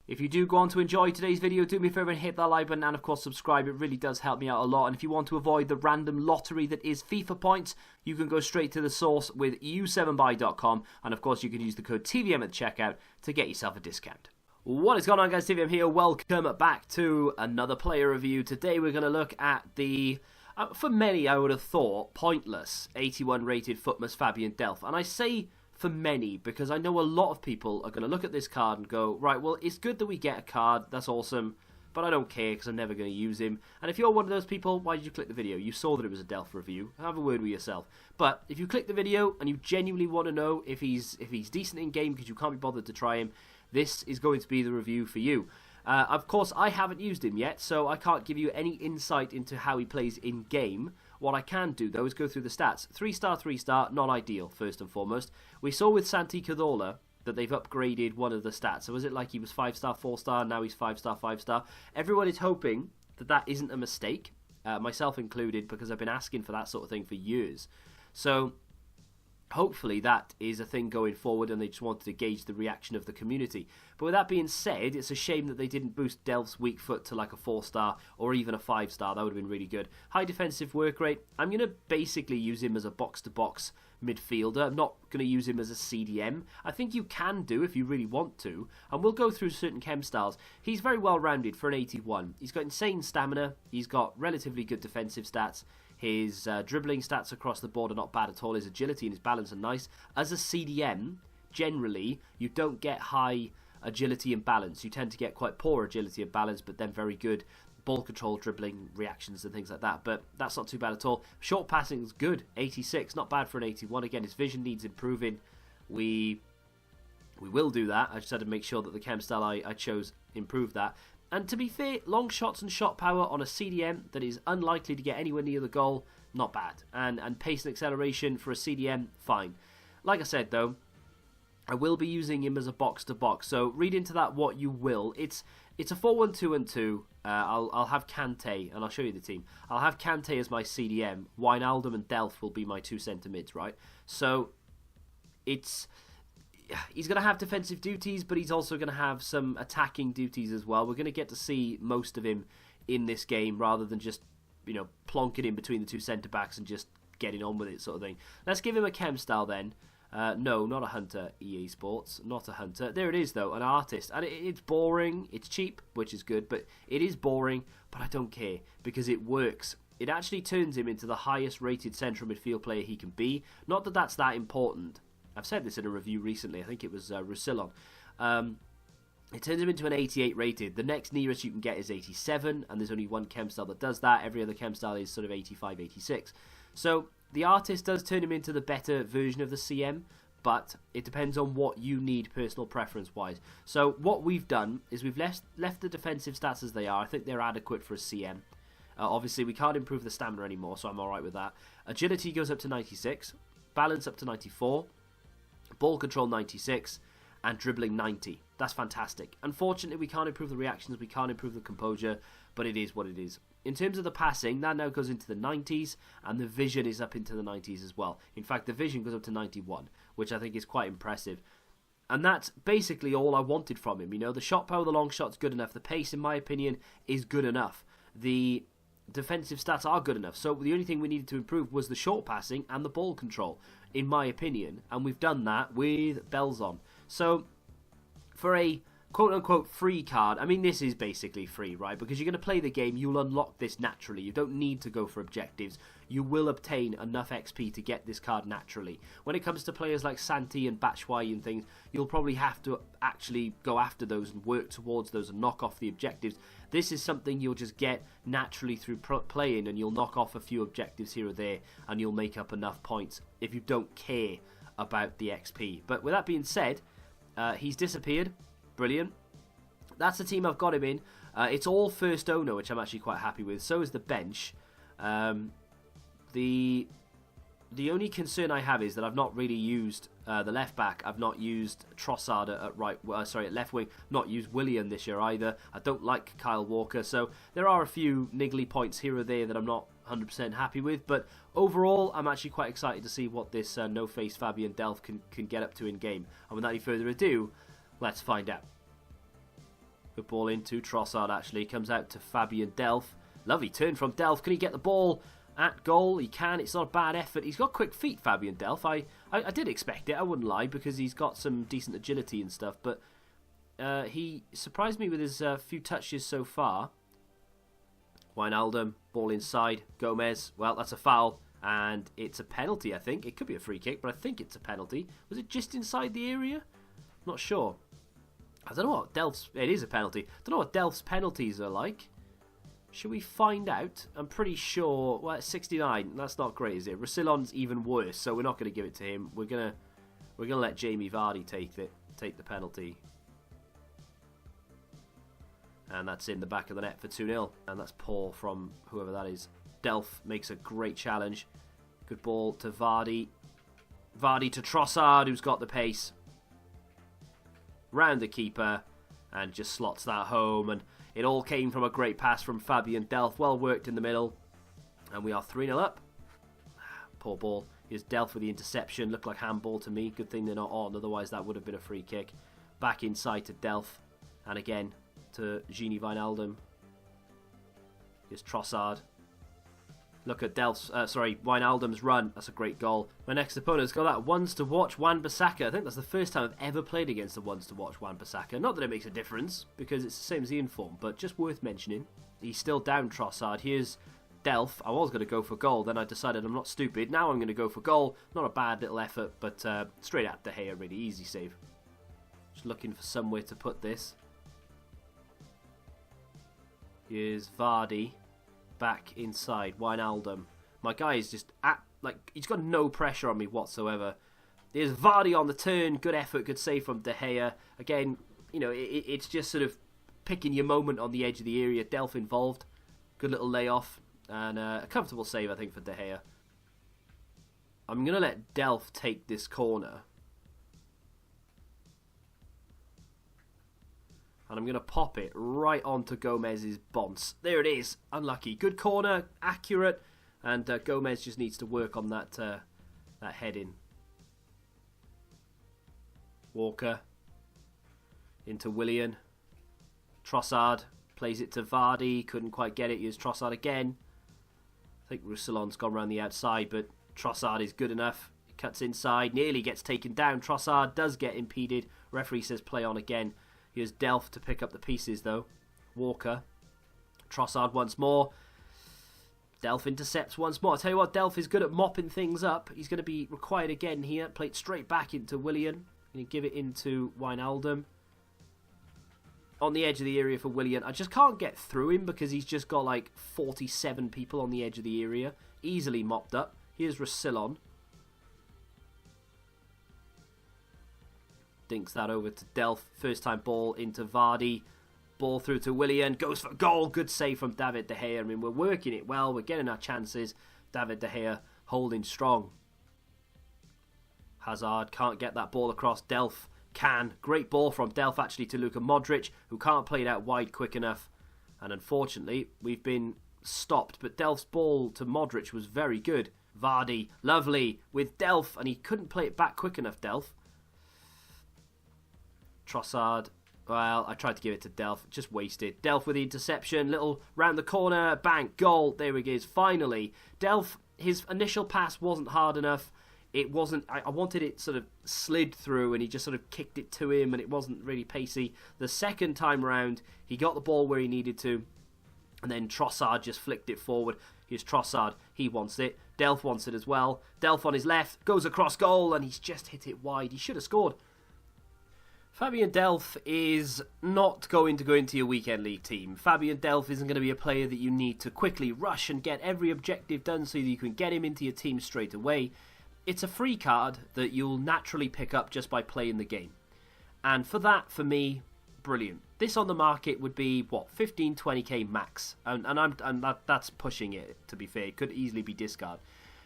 If you do go on to enjoy today's video, do me a favour and hit that like button and of course subscribe. It really does help me out a lot. And if you want to avoid the random lottery that is FIFA points, you can go straight to the source with u7buy.com, and of course you can use the code TVM at the checkout to get yourself a discount. What is going on, guys? TVM here. Welcome back to another player review. Today we're going to look at the, for many I would have thought, pointless 81 rated Futmas Fabian Delph. And I say for many because I know a lot of people are going to look at this card and go, right, well, it's good that we get a card, that's awesome, but I don't care because I'm never going to use him. And if you're one of those people, why did you click the video? You saw that it was a Delph review. Have a word with yourself. But if you click the video and you genuinely want to know if he's decent in game because you can't be bothered to try him, this is going to be the review for you. Of course, I haven't used him yet, so I can't give you any insight into how he plays in game. What I can do, though, is go through the stats. 3-star, 3-star, not ideal, first and foremost. We saw with Santi Cazorla that they've upgraded one of the stats. So was it like he was 5-star, 4-star, now he's 5-star, 5-star? Everyone is hoping that that isn't a mistake, myself included, because I've been asking for that sort of thing for years. So hopefully that is a thing going forward and they just wanted to gauge the reaction of the community. But with that being said, it's a shame that they didn't boost Delph's weak foot to like a 4-star or even a 5-star. That would have been really good. High defensive work rate. I'm going to basically use him as a box-to-box midfielder. I'm not going to use him as a CDM. I think you can do if you really want to. And we'll go through certain chem styles. He's very well rounded for an 81. He's got insane stamina. He's got relatively good defensive stats. His dribbling stats across the board are not bad at all. His agility and his balance are nice. As a CDM, generally, you don't get high agility and balance. You tend to get quite poor agility and balance, but then very good ball control, dribbling, reactions and things like that. But that's not too bad at all. Short passing is good. 86, not bad for an 81. Again, his vision needs improving. We will do that. I just had to make sure that the chem style I chose improved that. And to be fair, long shots and shot power on a CDM that is unlikely to get anywhere near the goal, not bad. And pace and acceleration for a CDM, fine. Like I said, though, I will be using him as a box-to-box. So read into that what you will. It's a 4-1-2-2. I'll have Kante, and I'll show you the team. I'll have Kante as my CDM. Wijnaldum and Delph will be my two centre mids, right? So he's going to have defensive duties, but he's also going to have some attacking duties as well. We're going to get to see most of him in this game rather than just, you know, plonking in between the two centre-backs and just getting on with it sort of thing. Let's give him a chem style then. No, not a hunter, EA Sports. Not a hunter. There it is, though, an artist. And it's boring. It's cheap, which is good, but it is boring, but I don't care because it works. It actually turns him into the highest rated central midfield player he can be. Not that that's that important. I've said this in a review recently. I think it was Roussillon. It turns him into an 88 rated. The next nearest you can get is 87, and there's only one chem style that does that. Every other chem style is sort of 85, 86. So the artist does turn him into the better version of the CM, but it depends on what you need personal preference-wise. So what we've done is we've left the defensive stats as they are. I think they're adequate for a CM. Obviously, we can't improve the stamina anymore, so I'm alright with that. Agility goes up to 96, balance up to 94, ball control 96, and dribbling 90. That's fantastic. Unfortunately, we can't improve the reactions, we can't improve the composure, but it is what it is. In terms of the passing, that now goes into the 90s, and the vision is up into the 90s as well. In fact, the vision goes up to 91, which I think is quite impressive. And that's basically all I wanted from him. You know, the shot power, the long shot's good enough. The pace, in my opinion, is good enough. The defensive stats are good enough. So the only thing we needed to improve was the short passing and the ball control, in my opinion. And we've done that with bells on. So for a quote-unquote free card, I mean, this is basically free, right? Because you're going to play the game, you'll unlock this naturally. You don't need to go for objectives. You will obtain enough XP to get this card naturally. When it comes to players like Santi and Batshuayi and things, you'll probably have to actually go after those and work towards those and knock off the objectives. This is something you'll just get naturally through playing, and you'll knock off a few objectives here or there, and you'll make up enough points if you don't care about the XP. But with that being said, he's disappeared. Brilliant. That's the team I've got him in. It's all first owner, which I'm actually quite happy with. So is the bench. The only concern I have is that I've not really used the left back. I've not used Trossard at left wing. Not used Willian this year either. I don't like Kyle Walker. So there are a few niggly points here or there that I'm not 100% happy with. But overall, I'm actually quite excited to see what this no-face Fabian Delph can get up to in game. And without any further ado, let's find out. Good ball into Trossard, actually. Comes out to Fabian Delph. Lovely turn from Delph. Can he get the ball at goal? He can. It's not a bad effort. He's got quick feet, Fabian Delph. I did expect it, I wouldn't lie, because he's got some decent agility and stuff. But he surprised me with his few touches so far. Wijnaldum, ball inside. Gomez, well, that's a foul. And it's a penalty, I think. It could be a free kick, but I think it's a penalty. Was it just inside the area? Not sure. I don't know what Delph's... It is a penalty. I don't know what Delph's penalties are like. Should we find out? I'm pretty sure... Well, it's 69. That's not great, is it? Roussillon's even worse, so we're not going to give it to him. We're gonna let Jamie Vardy take the penalty. And that's in the back of the net for 2-0. And that's poor from whoever that is. Delph makes a great challenge. Good ball to Vardy. Vardy to Trossard, who's got the pace. Round the keeper. And just slots that home. And it all came from a great pass from Fabian Delph. Well worked in the middle. And we are 3-0 up. Poor ball. Here's Delph with the interception. Looked like handball to me. Good thing they're not on. Otherwise that would have been a free kick. Back inside to Delph. And again to Gini Wijnaldum. Here's Trossard. Look at Wijnaldum's run. That's a great goal. My next opponent's got that ones to watch Wan-Bissaka. I think that's the first time I've ever played against the ones to watch Wan-Bissaka. Not that it makes a difference, because it's the same as the inform, but just worth mentioning. He's still down Trossard. Here's Delph. I was going to go for goal, then I decided I'm not stupid. Now I'm going to go for goal. Not a bad little effort, but straight at De Gea, really easy save. Just looking for somewhere to put this. Here's Vardy. Back inside, Wijnaldum. My guy is just he's got no pressure on me whatsoever. There's Vardy on the turn, good effort, good save from De Gea. Again, you know, it's just sort of picking your moment on the edge of the area. Delph involved, good little layoff, and a comfortable save, I think, for De Gea. I'm going to let Delph take this corner. And I'm going to pop it right onto Gomez's bonce. There it is. Unlucky. Good corner. Accurate. And Gomez just needs to work on that head-in. Walker. Into Willian. Trossard. Plays it to Vardy. Couldn't quite get it. Here's Trossard again. I think Roussillon's gone around the outside, but Trossard is good enough. He cuts inside. Nearly gets taken down. Trossard does get impeded. Referee says play on again. Here's Delph to pick up the pieces, though. Walker. Trossard once more. Delph intercepts once more. I tell you what, Delph is good at mopping things up. He's going to be required again here. Played straight back into Willian. Going to give it into Wijnaldum. On the edge of the area for Willian. I just can't get through him because he's just got like 47 people on the edge of the area. Easily mopped up. Here's Roussillon. Dinks that over to Delph. First time ball into Vardy. Ball through to Willian. Goes for goal. Good save from David De Gea. I mean, we're working it well. We're getting our chances. David De Gea holding strong. Hazard can't get that ball across. Delph can. Great ball from Delph actually to Luka Modric, who can't play it out wide quick enough. And unfortunately, we've been stopped. But Delph's ball to Modric was very good. Vardy, lovely, with Delph. And he couldn't play it back quick enough, Delph. Trossard, well, I tried to give it to Delph, just wasted. Delph with the interception, little round the corner, bang, goal, there he goes, finally. Delph, his initial pass wasn't hard enough. It wasn't, I wanted it sort of slid through and he just sort of kicked it to him and it wasn't really pacey. The second time round, he got the ball where he needed to and then Trossard just flicked it forward. Here's Trossard, he wants it. Delph wants it as well. Delph on his left, goes across goal and he's just hit it wide. He should have scored. Fabian Delph is not going to go into your weekend league team. Fabian Delph isn't going to be a player that you need to quickly rush and get every objective done so that you can get him into your team straight away. It's a free card that you'll naturally pick up just by playing the game. And for that, for me, brilliant. This on the market would be, what, 15, 20k max. And that's pushing it, to be fair. It could easily be discard.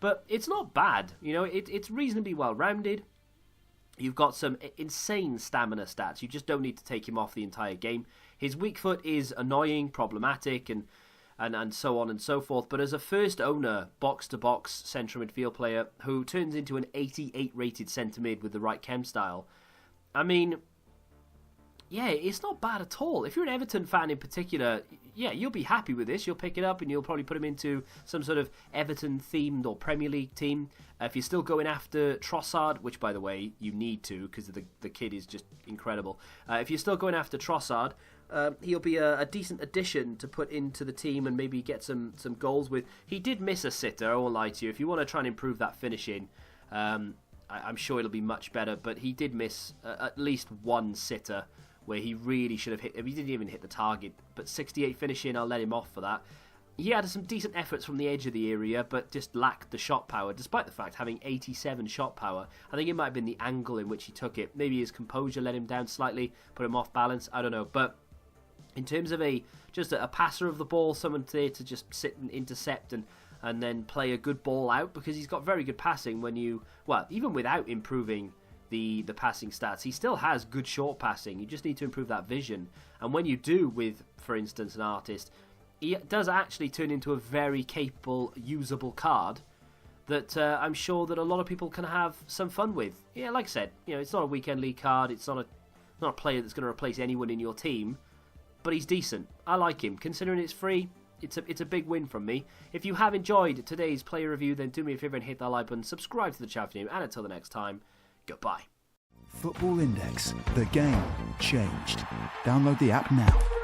But it's not bad. You know, it's reasonably well-rounded. You've got some insane stamina stats. You just don't need to take him off the entire game. His weak foot is annoying, problematic, and so on and so forth. But as a first owner, box-to-box central midfield player who turns into an 88 rated centre mid with the right chem style, I mean, yeah, it's not bad at all. If you're an Everton fan in particular, yeah, you'll be happy with this. You'll pick it up and you'll probably put him into some sort of Everton-themed or Premier League team. If you're still going after Trossard, which, by the way, you need to because the kid is just incredible. If you're still going after Trossard, he'll be a decent addition to put into the team and maybe get some goals with. He did miss a sitter, I won't lie to you. If you want to try and improve that finishing, I'm sure it'll be much better. But he did miss at least one sitter where he really should have hit. He didn't even hit the target. But 68 finishing, I'll let him off for that. He had some decent efforts from the edge of the area, but just lacked the shot power, despite the fact having 87 shot power. I think it might have been the angle in which he took it. Maybe his composure let him down slightly, put him off balance. I don't know. But in terms of just a passer of the ball, someone there to just sit and intercept and then play a good ball out, because he's got very good passing even without improving the passing stats, he still has good short passing. You just need to improve that vision. And when you do with, for instance, an artist, he does actually turn into a very capable, usable card that I'm sure that a lot of people can have some fun with. Yeah, like I said, it's not a weekend league card. It's not a player that's going to replace anyone in your team, but he's decent. I like him. Considering it's free, it's a big win from me. If you have enjoyed today's player review, then do me a favour and hit that like button, subscribe to the channel, and until the next time, goodbye. Football Index. The game changed. Download the app now.